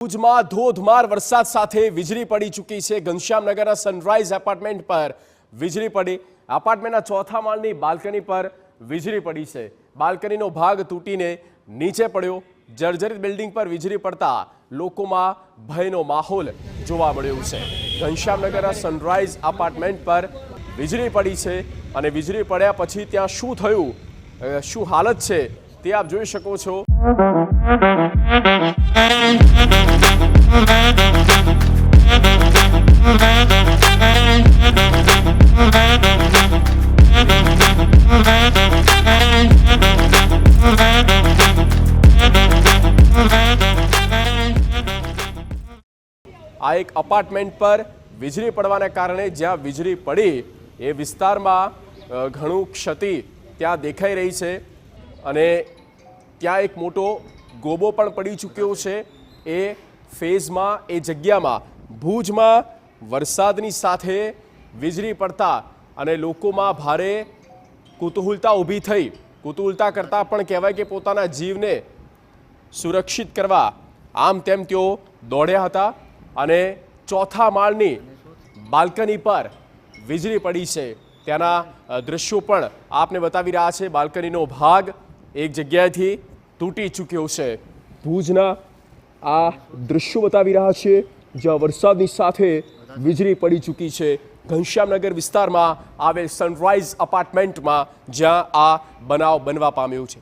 ભુજમાં ધોધમાર વરસાદ સાથે વીજળી પડી ચૂકી છે। ઘનશ્યામનગરના સનરાઈઝ એપાર્ટમેન્ટ પર વીજળી પડી। એપાર્ટમેન્ટના ચોથા માળની બાલ્કની પર વીજળી પડી છે। બાલ્કનીનો ભાગ તૂટીને નીચે પડ્યો। જર્જરિત બિલ્ડિંગ પર વીજળી પડતા લોકોમાં ભયનો માહોલ જોવા મળ્યો છે। ઘનશ્યામનગરના સનરાઈઝ એપાર્ટમેન્ટ પર વીજળી પડી છે અને વીજળી પડ્યા પછી ત્યાં શું થયું, શું હાલત છે તે આપ જોઈ શકો છો। આ એક અપાર્ટમેન્ટ પર વીજળી પડવાના કારણે જ્યાં વીજળી પડી એ વિસ્તારમાં ઘણું ક્ષતિ ત્યાં દેખાઈ રહી છે અને ત્યાં એક મોટો ગોબો પણ પડી ચૂક્યો છે। એ ફેઝમાં એ જગ્યામાં ભુજમાં વરસાદની સાથે વીજળી પડતા અને લોકોમાં ભારે કુતૂહલતા ઊભી થઈ। કુતૂહલતા કરતાં પણ કહેવાય કે પોતાના જીવને સુરક્ષિત કરવા આમ તેમ તેઓ દોડ્યા હતા અને ચોથા માળની બાલ્કની પર વીજળી પડી છે। ત્યાંના દૃશ્યો પણ આપને બતાવી રહ્યા છે। બાલ્કનીનો ભાગ એક જગ્યાએથી તૂટી ચૂક્યો છે। ભુજના આ દૃશ્યો બતાવી રહ્યા છે જ્યાં વરસાદની સાથે વીજળી પડી ચૂકી છે। ઘનશ્યામનગર વિસ્તારમાં આવેલ સનરાઈઝ અપાર્ટમેન્ટમાં જ્યાં આ બનાવ બનવા પામ્યો છે।